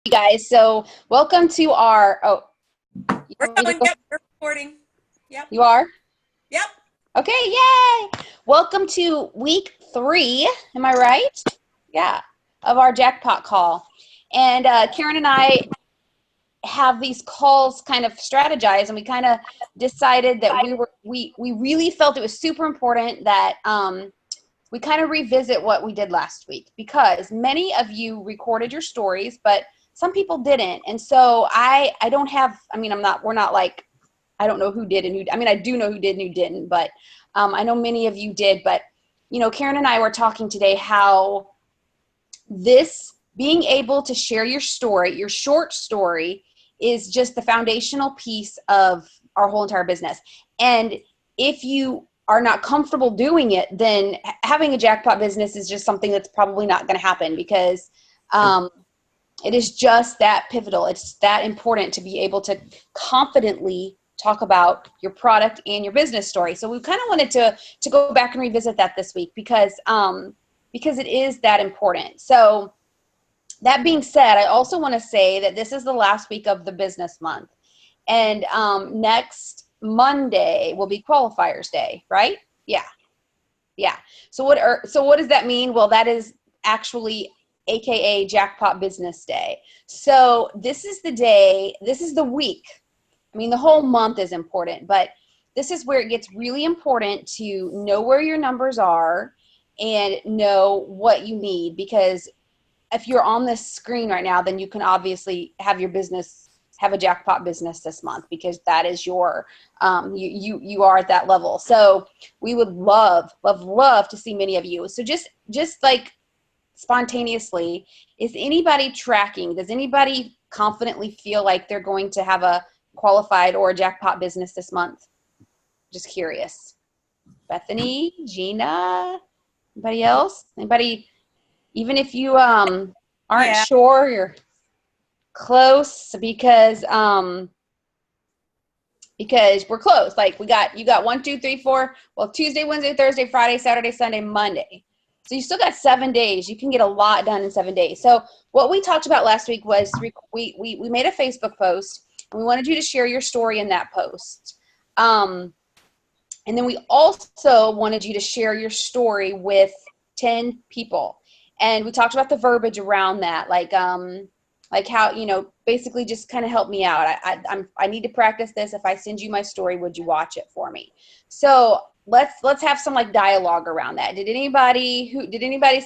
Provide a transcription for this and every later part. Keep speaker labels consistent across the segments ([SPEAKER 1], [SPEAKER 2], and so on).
[SPEAKER 1] You guys, so welcome to our, you
[SPEAKER 2] We're
[SPEAKER 1] want me to
[SPEAKER 2] going.
[SPEAKER 1] go?
[SPEAKER 2] Yep, we're recording. Yep.
[SPEAKER 1] You are?
[SPEAKER 2] Yep.
[SPEAKER 1] Okay, yay! Welcome to week 3, am I right? Yeah, of our jackpot call. And Karen and I have these calls kind of strategized, and we kind of decided that we really felt it was super important that we kind of revisit what we did last week, because many of you recorded your stories, but some people didn't. And so I don't have, I mean, we're not like, I don't know who did and who, I mean, I do know who did and who didn't, but I know many of you did. But, Karen and I were talking today how this being able to share your story, your short story, is just the foundational piece of our whole entire business. And if you are not comfortable doing it, then having a jackpot business is just something that's probably not going to happen, because it is just that pivotal. It's that important to be able to confidently talk about your product and your business story. So we kind of wanted to go back and revisit that this week, because it is that important. So that being said, I also want to say that this is the last week of the business month, and next Monday will be qualifiers day, right? Yeah. So what does that mean? Well, that is actually AKA Jackpot Business Day. So this is the day, this is the week. I mean, the whole month is important, but this is where it gets really important to know where your numbers are and know what you need, because if you're on this screen right now, then you can obviously have have a jackpot business this month, because that is your, you are at that level. So we would love to see many of you. So just like spontaneously, is anybody tracking? Does anybody confidently feel like they're going to have a qualified or a jackpot business this month? Just curious. Bethany, Gina, anybody else? Anybody? Even if you aren't
[SPEAKER 2] Yeah.
[SPEAKER 1] sure, you're close, because we're close. Like you got 1, 2, 3, 4. Well, Tuesday, Wednesday, Thursday, Friday, Saturday, Sunday, Monday. So you still got 7 days. You can get a lot done in 7 days. So what we talked about last week was we made a Facebook post, and we wanted you to share your story in that post. And then we also wanted you to share your story with 10 people. And we talked about the verbiage around that, like how, basically just kind of help me out. I need to practice this. If I send you my story, would you watch it for me? So let's have some like dialogue around that. Did anybody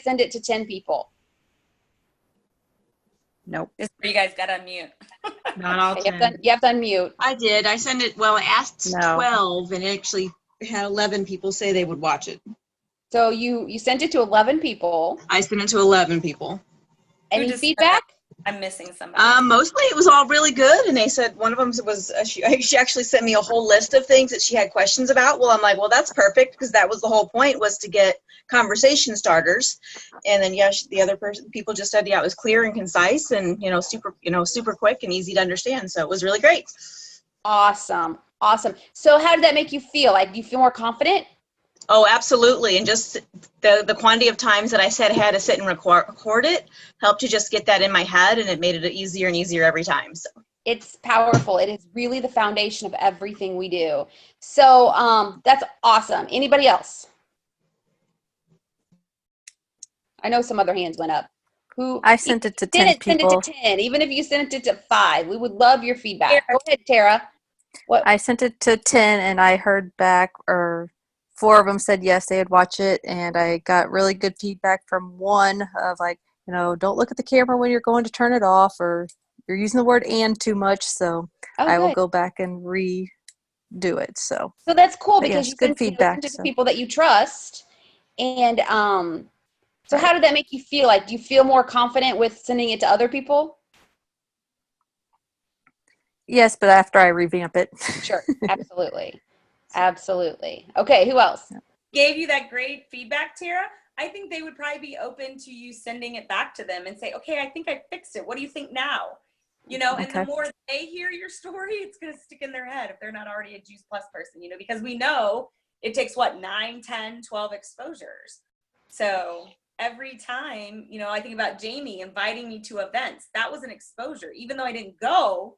[SPEAKER 1] send it to 10 people?
[SPEAKER 3] Nope.
[SPEAKER 2] This is where you guys got to unmute.
[SPEAKER 3] Not all
[SPEAKER 1] You
[SPEAKER 3] 10.
[SPEAKER 1] have to unmute.
[SPEAKER 4] I did. I sent it. Well, I asked
[SPEAKER 3] No.
[SPEAKER 4] 12, and it actually had 11 people say they would watch it.
[SPEAKER 1] So you sent it to 11 people.
[SPEAKER 4] I sent it to 11 people.
[SPEAKER 1] Any feedback?
[SPEAKER 2] I'm missing somebody.
[SPEAKER 4] Mostly it was all really good, and they said one of them was she actually sent me a whole list of things that she had questions about. Well, I'm like, well, that's perfect, because that was the whole point, was to get conversation starters. And then the other people just said, yeah, it was clear and concise, and super quick and easy to understand. So it was really great.
[SPEAKER 1] Awesome. So how did that make you feel? Like, do you feel more confident?
[SPEAKER 4] Oh, absolutely. And just the quantity of times that I said I had to sit and record it helped to just get that in my head, and it made it easier and easier every time. So
[SPEAKER 1] It's powerful. It is really the foundation of everything we do. So that's awesome. Anybody else? I know some other hands went up. Who?
[SPEAKER 3] I sent it to 10 people.
[SPEAKER 1] Send it to 10. Even if you sent it to 5, we would love your feedback. Go ahead, Tara. What?
[SPEAKER 3] I sent it to 10, and I heard back, or 4 of them said yes, they would watch it, and I got really good feedback from one of like, don't look at the camera when you're going to turn it off, or you're using the word "and" too much, so I will go back and redo it. So
[SPEAKER 1] that's cool,
[SPEAKER 3] but
[SPEAKER 1] because
[SPEAKER 3] yes,
[SPEAKER 1] you
[SPEAKER 3] good
[SPEAKER 1] send
[SPEAKER 3] feedback.
[SPEAKER 1] to the people that you trust. And so how did that make you feel? Like, do you feel more confident with sending it to other people?
[SPEAKER 3] Yes, but after I revamp it.
[SPEAKER 1] Sure, absolutely. Absolutely. Okay, who else?
[SPEAKER 2] Gave you that great feedback, Tara. I think they would probably be open to you sending it back to them and say, okay, I think I fixed it. What do you think now? And the more they hear your story, it's going to stick in their head if they're not already a Juice Plus person, because we know it takes 9, 10, 12 exposures. So every time, you know, I think about Jamie inviting me to events. That was an exposure. Even though I didn't go,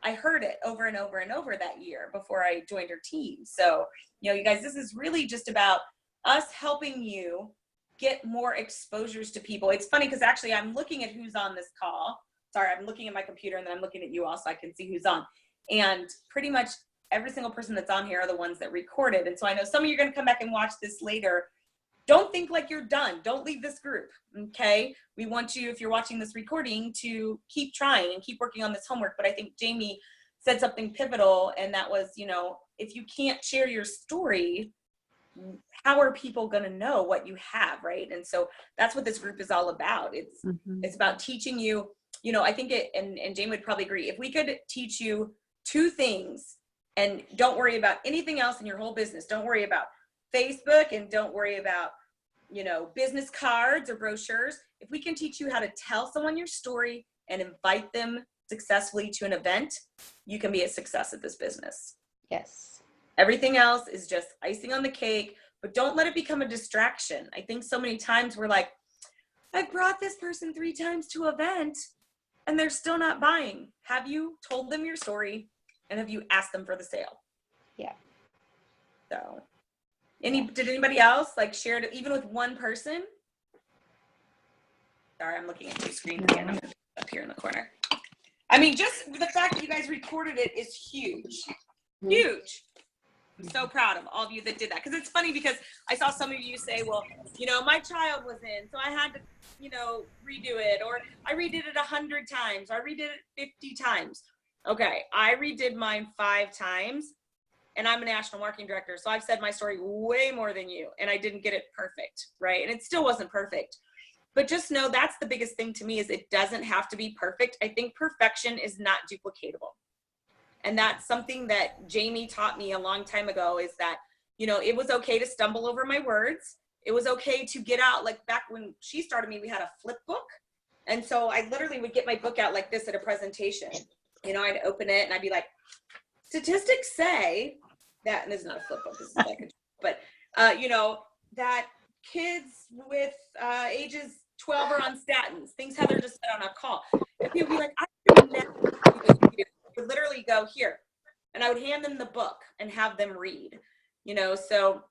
[SPEAKER 2] I heard it over and over and over that year before I joined her team. So, you know, you guys, this is really just about us helping you get more exposures to people. It's funny because actually I'm looking at who's on this call. Sorry, I'm looking at my computer and then I'm looking at you all so I can see who's on. And pretty much every single person that's on here are the ones that recorded. And so I know some of you are going to come back and watch this later. Don't think like you're done. Don't leave this group, okay? We want you, if you're watching this recording, to keep trying and keep working on this homework. But I think Jamie said something pivotal, and that was, you know, if you can't share your story, how are people going to know what you have, right? And so that's what this group is all about. It's about teaching you, you know, I think it, and Jamie would probably agree, if we could teach you 2 things and don't worry about anything else in your whole business, don't worry about Facebook and don't worry about, you know, business cards or brochures. If we can teach you how to tell someone your story and invite them successfully to an event, you can be a success at this business.
[SPEAKER 1] Yes.
[SPEAKER 2] Everything else is just icing on the cake, but don't let it become a distraction. I think so many times we're like, I brought this person 3 times to an event and they're still not buying. Have you told them your story and have you asked them for the sale?
[SPEAKER 1] Yeah.
[SPEAKER 2] So did anybody else like share it even with one person? Sorry, I'm looking at 2 screens again. I'm up here in the corner. I mean, just the fact that you guys recorded it is huge. Huge. I'm so proud of all of you that did that. Because it's funny because I saw some of you say, well, you know, my child was in, so I had to, you know, redo it. Or I redid it 100 times. Or I redid it 50 times. Okay, I redid mine 5 times. And I'm a national marketing director, so I've said my story way more than you, and I didn't get it perfect, right? And it still wasn't perfect. But just know that's the biggest thing to me is it doesn't have to be perfect. I think perfection is not duplicatable. And that's something that Jamie taught me a long time ago is that, you know, it was okay to stumble over my words. It was okay to get out, like back when she started me, we had a flip book. And so I literally would get my book out like this at a presentation. You know, I'd open it and I'd be like, statistics say that, and this is not a flip book, this is like a, but you know, that kids with ages 12 are on statins, things Heather just said on a call. And people would be like, I would never do this with you. I would literally go here, and I would hand them the book and have them read, you know, so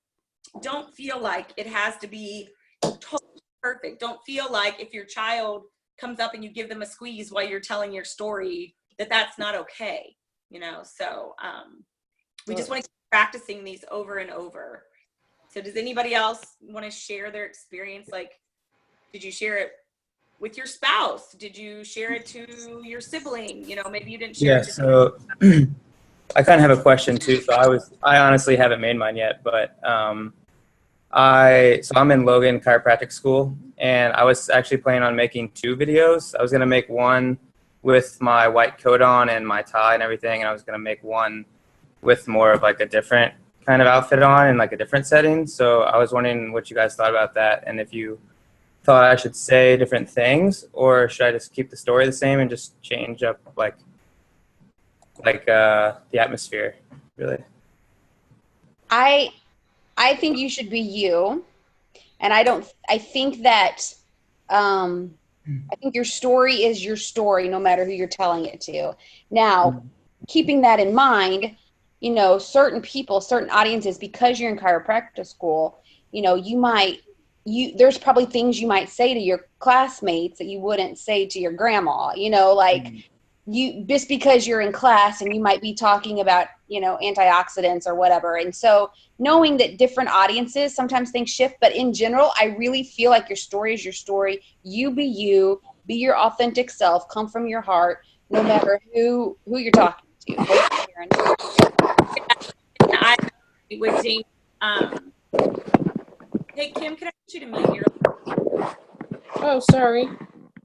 [SPEAKER 2] don't feel like it has to be totally perfect. Don't feel like if your child comes up and you give them a squeeze while you're telling your story, that that's not okay, you know, so we just want to keep practicing these over and over. So does anybody else want to share their experience? Like, did you share it with your spouse? Did you share it to your sibling? You know, maybe you didn't share it to
[SPEAKER 5] so I kind of have a question too. So I honestly haven't made mine yet, but I'm in Logan Chiropractic School, and I was actually planning on making 2 videos. I was going to make one with my white coat on and my tie and everything, and I was going to make one with more of like a different kind of outfit on and like a different setting. So I was wondering what you guys thought about that, and if you thought I should say different things, or should I just keep the story the same and just change up like the atmosphere, really?
[SPEAKER 1] I think you should be you, and I think that I think your story is your story no matter who you're telling it to. Now, keeping that in mind, you know, certain people, certain audiences, because you're in chiropractic school, you know, there's probably things you might say to your classmates that you wouldn't say to your grandma, you know, like just because you're in class and you might be talking about, you know, antioxidants or whatever. And so knowing that different audiences, sometimes things shift, but in general, I really feel like your story is your story. You, be your authentic self, come from your heart, no matter who you're talking to.
[SPEAKER 2] I with James. Hey Kim, can I get you to mute your?
[SPEAKER 6] Oh, sorry.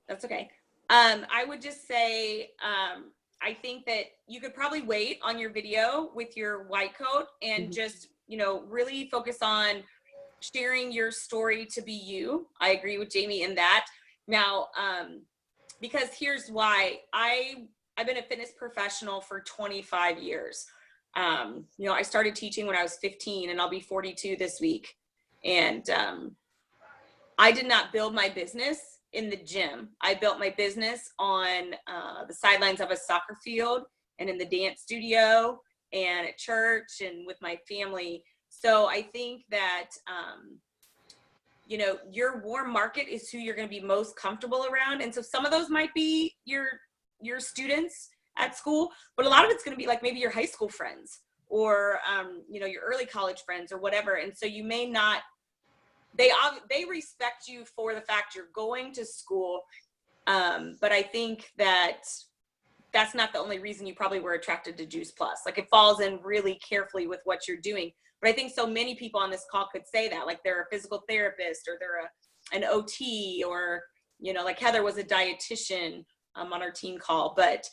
[SPEAKER 2] That's okay. I would just say, I think that you could probably wait on your video with your white coat and just, you know, really focus on sharing your story to be you. I agree with Jamie in that. Now, because here's why. I've been a fitness professional for 25 years. You know, I started teaching when I was 15, and I'll be 42 this week. And I did not build my business in the gym. I built my business on the sidelines of a soccer field and in the dance studio and at church and with my family. So I think that, you know, your warm market is who you're going to be most comfortable around. And so some of those might be your students at school, but a lot of it's going to be like maybe your high school friends or, you know, your early college friends or whatever. And so you may not, they respect you for the fact you're going to school. But I think that that's not the only reason you probably were attracted to Juice Plus. Like, it falls in really carefully with what you're doing. But I think so many people on this call could say that, like they're a physical therapist or they're an OT, or, you know, like Heather was a dietitian on our team call. But,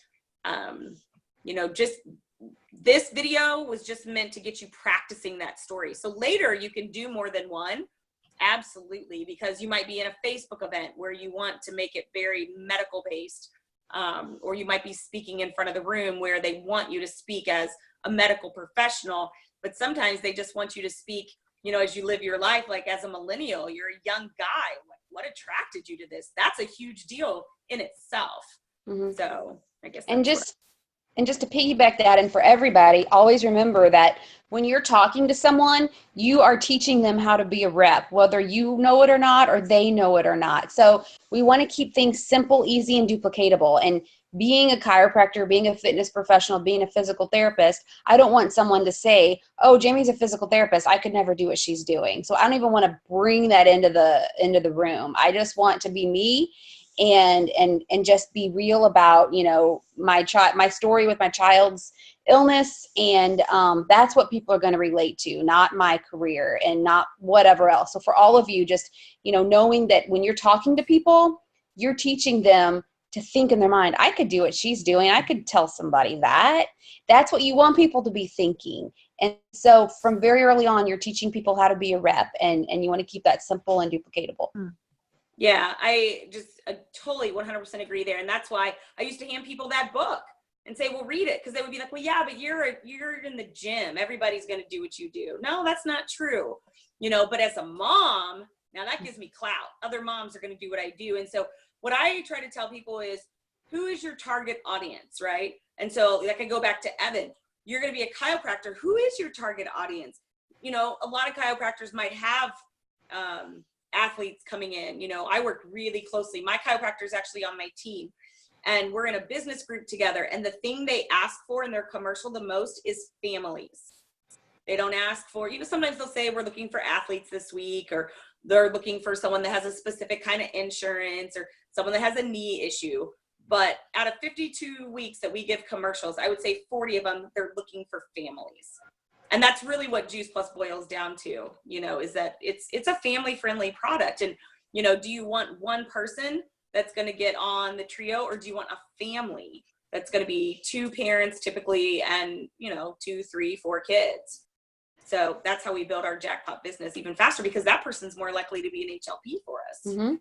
[SPEAKER 2] you know, just this video was just meant to get you practicing that story. So later you can do more than one. Absolutely. Because you might be in a Facebook event where you want to make it very medical based. Or you might be speaking in front of the room where they want you to speak as a medical professional, but sometimes they just want you to speak, you know, as you live your life, like as a millennial, you're a young guy. What attracted you to this? That's a huge deal in itself. Mm-hmm. So I guess.
[SPEAKER 1] And just to piggyback that, and for everybody, always remember that when you're talking to someone, you are teaching them how to be a rep, whether you know it or not, or they know it or not. So we want to keep things simple, easy, and duplicatable. And being a chiropractor, being a fitness professional, being a physical therapist, I don't want someone to say, oh, Jamie's a physical therapist, I could never do what she's doing. So I don't even want to bring that into the room. I just want to be me and just be real about, you know, my story with my child's illness. And that's what people are going to relate to, not my career and not whatever else. So for all of you, just, you know, knowing that when you're talking to people, you're teaching them to think in their mind, I could do what she's doing. I could tell somebody that. That's what you want people to be thinking. And so from very early on, you're teaching people how to be a rep, and you want to keep that simple and duplicatable.
[SPEAKER 2] Yeah, I just totally 100% agree there. And that's why I used to hand people that book and say, well, read it. Because they would be like, well, yeah, but you're in the gym. Everybody's going to do what you do. No, that's not true. You know, but as a mom, now that gives me clout. Other moms are going to do what I do. And so what I try to tell people is, who is your target audience, right? And so like I go back to Evan, you're going to be a chiropractor. Who is your target audience? You know, a lot of chiropractors might have athletes coming in. You know, I work really closely. My chiropractor is actually on my team, and we're in a business group together. And the thing they ask for in their commercial the most is families. They don't ask for, you know, sometimes they'll say we're looking for athletes this week, or they're looking for someone that has a specific kind of insurance, or someone that has a knee issue. But out of 52 weeks that we give commercials, I would say 40 of them, they're looking for families. And that's really what Juice Plus boils down to, you know, is that it's a family-friendly product. And, you know, do you want one person that's going to get on the trio, or do you want a family that's going to be two parents typically and, you know, 2, 3, 4 kids? So that's how we build our jackpot business even faster, because that person's more likely to be an HLP for us.
[SPEAKER 1] Mm-hmm.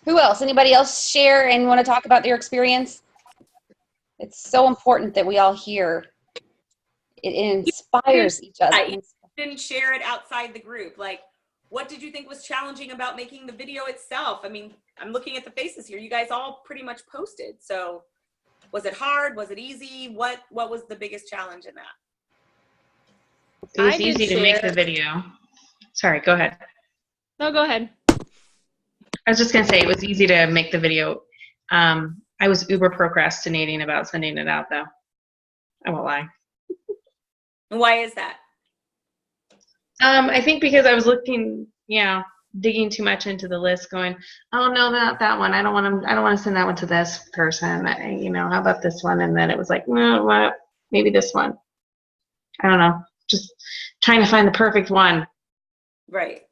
[SPEAKER 1] Who else? Anybody else share and want to talk about their experience? It's so important that we all hear. It inspires each other.
[SPEAKER 2] I didn't share it outside the group. Like, what did you think was challenging about making the video itself? I mean, I'm looking at the faces here. You guys all pretty much posted. So was it hard? Was it easy? What was the biggest challenge in that?
[SPEAKER 6] It was easy to make the video. Sorry, go ahead.
[SPEAKER 7] No, go ahead.
[SPEAKER 6] I was just going to say it was easy to make the video. I was uber procrastinating about sending it out, though. I won't lie.
[SPEAKER 2] Why is that?
[SPEAKER 6] I think because I was looking, you know, digging too much into the list, going, oh no, not that one. I don't want to send that one to this person. You know, how about this one? And then it was like, no, what? Maybe this one. I don't know. Just trying to find the perfect one.
[SPEAKER 2] Right.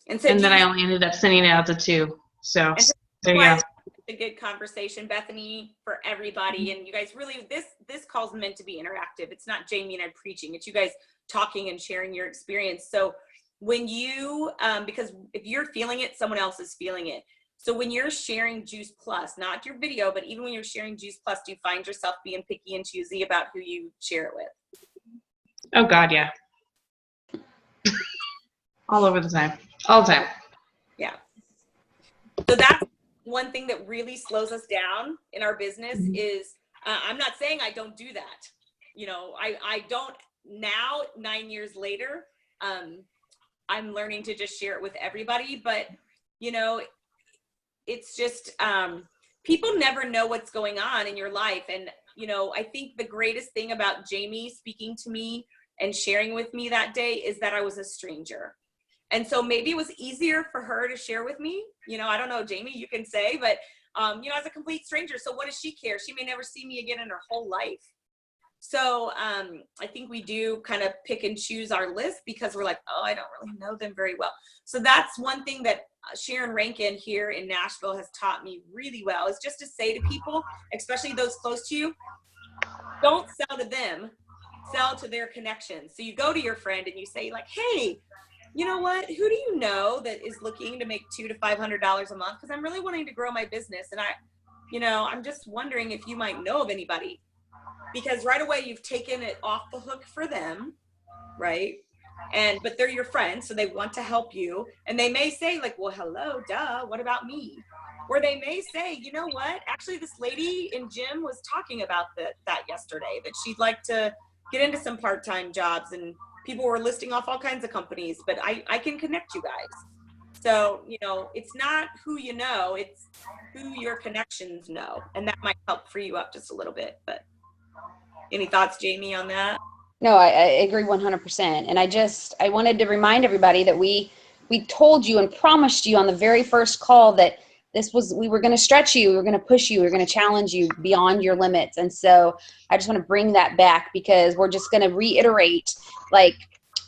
[SPEAKER 2] And so
[SPEAKER 6] then I only ended up sending it out to 2. So there you go.
[SPEAKER 2] A good conversation, Bethany, for everybody. And you guys really, this call's meant to be interactive. It's not Jamie and I preaching. It's you guys talking and sharing your experience. So when you, because if you're feeling it, someone else is feeling it. So when you're sharing Juice Plus, not your video, but even when you're sharing Juice Plus, do you find yourself being picky and choosy about who you share it with?
[SPEAKER 6] Oh God, yeah. All over the time. All the time.
[SPEAKER 2] Yeah. So that's one thing that really slows us down in our business is, I'm not saying I don't do that. You know, I don't now, 9 years later. I'm learning to just share it with everybody, but you know, it's just, people never know what's going on in your life. And, you know, I think the greatest thing about Jamie speaking to me and sharing with me that day is that I was a stranger. And so maybe it was easier for her to share with me. You know, I don't know, Jamie, you can say, but, you know, as a complete stranger. So what does she care? She may never see me again in her whole life. So I think we do kind of pick and choose our list because we're like, oh, I don't really know them very well. So that's one thing that Sharon Rankin here in Nashville has taught me really well, is just to say to people, especially those close to you, don't sell to them, sell to their connections. So you go to your friend and you say like, hey, you know what, who do you know that is looking to make $200 to $500 a month? Because I'm really wanting to grow my business. And I'm just wondering if you might know of anybody. Because right away you've taken it off the hook for them, right? But they're your friends, so they want to help you. And they may say like, well, hello, duh, what about me? Or they may say, you know what? Actually, this lady in gym was talking about that yesterday, that she'd like to get into some part-time jobs, and people were listing off all kinds of companies, but I can connect you guys. So, you know, it's not who you know, it's who your connections know. And that might help free you up just a little bit, but. Any thoughts, Jamie, on that?
[SPEAKER 1] No, I agree 100%. And I wanted to remind everybody that we told you and promised you on the very first call that we were going to stretch you, we were going to push you, we were going to challenge you beyond your limits. And so I just want to bring that back, because we're just going to reiterate, like,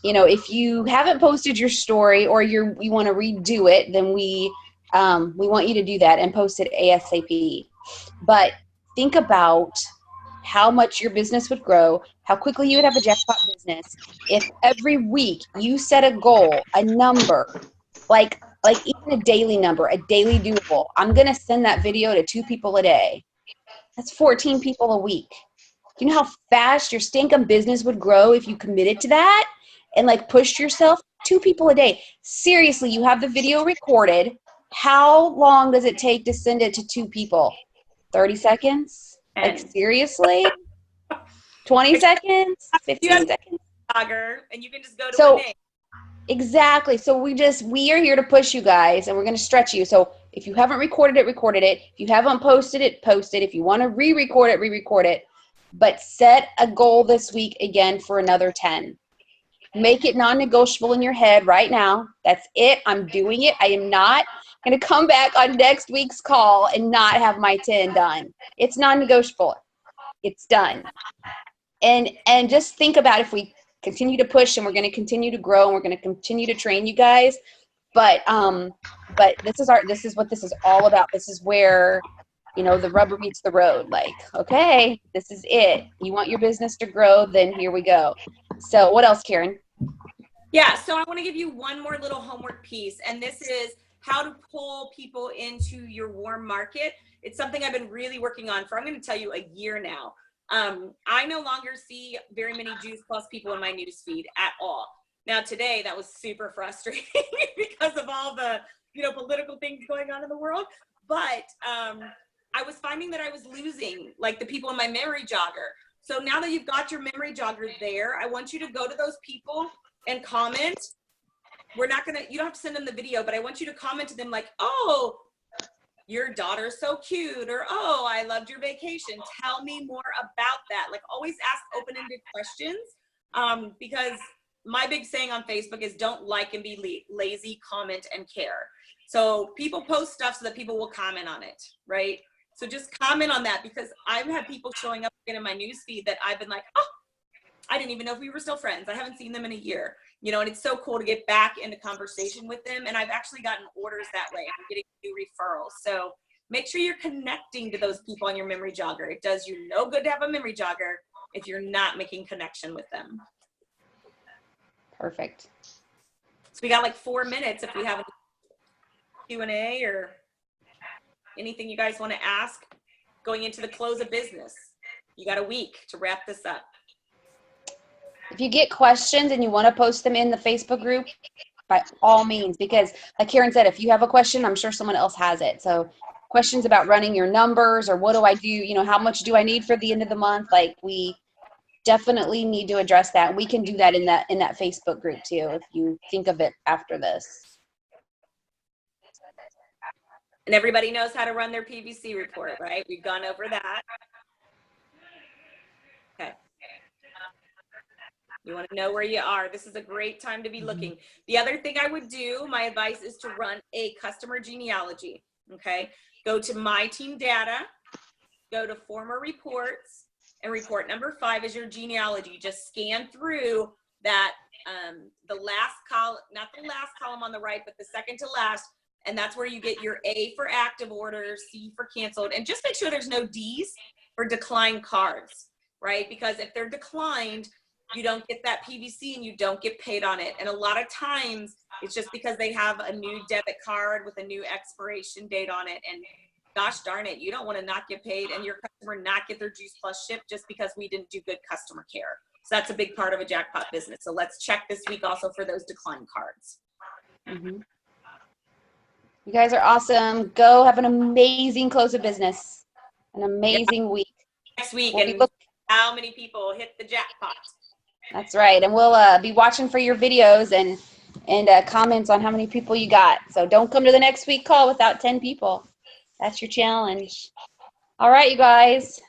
[SPEAKER 1] you know, if you haven't posted your story or you want to redo it, then we want you to do that and post it ASAP. But think about how much your business would grow, how quickly you would have a jackpot business if every week you set a goal, a number, like even a daily number, a daily doable. I'm going to send that video to 2 people a day. That's 14 people a week. Do you know how fast your stinkum business would grow if you committed to that and like pushed yourself? 2 people a day. Seriously, you have the video recorded. How long does it take to send it to 2 people? 30 seconds? Like, seriously? 20 seconds? 15 seconds?
[SPEAKER 2] And you can just go to a name.
[SPEAKER 1] Exactly. So we are here to push you guys, and we're going to stretch you. So if you haven't recorded it, recorded it. If you haven't posted it, post it. If you want to re-record it, re-record it. But set a goal this week again for another 10. Make it non-negotiable in your head right now. That's it. I'm doing it. I am not going to come back on next week's call and not have my 10 done. It's non-negotiable. It's done. And just think about, if we continue to push and we're going to continue to grow and we're going to continue to train you guys, but this is what this is all about. This is where, you know, the rubber meets the road. Like, okay, this is it. You want your business to grow, then here we go. So what else, Karen?
[SPEAKER 2] Yeah, so I want to give you one more little homework piece, and this is how to pull people into your warm market. It's something I've been really working on for, I'm going to tell you, a year now. I no longer see very many Juice Plus people in my newsfeed at all. Now today, that was super frustrating because of all the, you know, political things going on in the world. But I was finding that I was losing like the people in my memory jogger. So now that you've got your memory jogger there, I want you to go to those people and comment. You don't have to send them the video, but I want you to comment to them like, oh, your daughter's so cute, or, oh, I loved your vacation. Tell me more about that. Like, always ask open-ended questions, because my big saying on Facebook is don't like and be lazy, comment and care. So people post stuff so that people will comment on it, right? So just comment on that, because I've had people showing up again in my newsfeed that I've been like, oh, I didn't even know if we were still friends. I haven't seen them in a year, you know, and it's so cool to get back into conversation with them. And I've actually gotten orders that way. I'm getting new referrals. So make sure you're connecting to those people on your memory jogger. It does you no good to have a memory jogger if you're not making connection with them.
[SPEAKER 1] Perfect.
[SPEAKER 2] So we got like 4 minutes if we have a Q&A or anything you guys want to ask going into the close of business. You got a week to wrap this up.
[SPEAKER 1] If you get questions and you want to post them in the Facebook group, by all means, because like Karen said, if you have a question, I'm sure someone else has it. So questions about running your numbers, or what do I do? You know, how much do I need for the end of the month? Like, we definitely need to address that. We can do that in that Facebook group too, if you think of it after this.
[SPEAKER 2] And everybody knows how to run their PVC report, right? We've gone over that. Okay. You want to know where you are. This is a great time to be looking. The other thing I would do, my advice is to run a customer genealogy, okay? Go to My Team Data, go to Former Reports, and report number 5 is your genealogy. Just scan through that, the last column, not the last column on the right, but the second to last, and that's where you get your A for active orders, C for canceled, and just make sure there's no D's for declined cards, right? Because if they're declined, you don't get that PVC and you don't get paid on it. And a lot of times it's just because they have a new debit card with a new expiration date on it. And gosh darn it, you don't want to not get paid and your customer not get their Juice Plus shipped just because we didn't do good customer care. So that's a big part of a jackpot business. So let's check this week also for those declined cards.
[SPEAKER 1] Mm-hmm. You guys are awesome. Go have an amazing close of business. An amazing week.
[SPEAKER 2] Next week,
[SPEAKER 1] We'll
[SPEAKER 2] and how many people hit the jackpot.
[SPEAKER 1] That's right. And we'll be watching for your videos and comments on how many people you got. So don't come to the next week call without 10 people. That's your challenge. All right, you guys.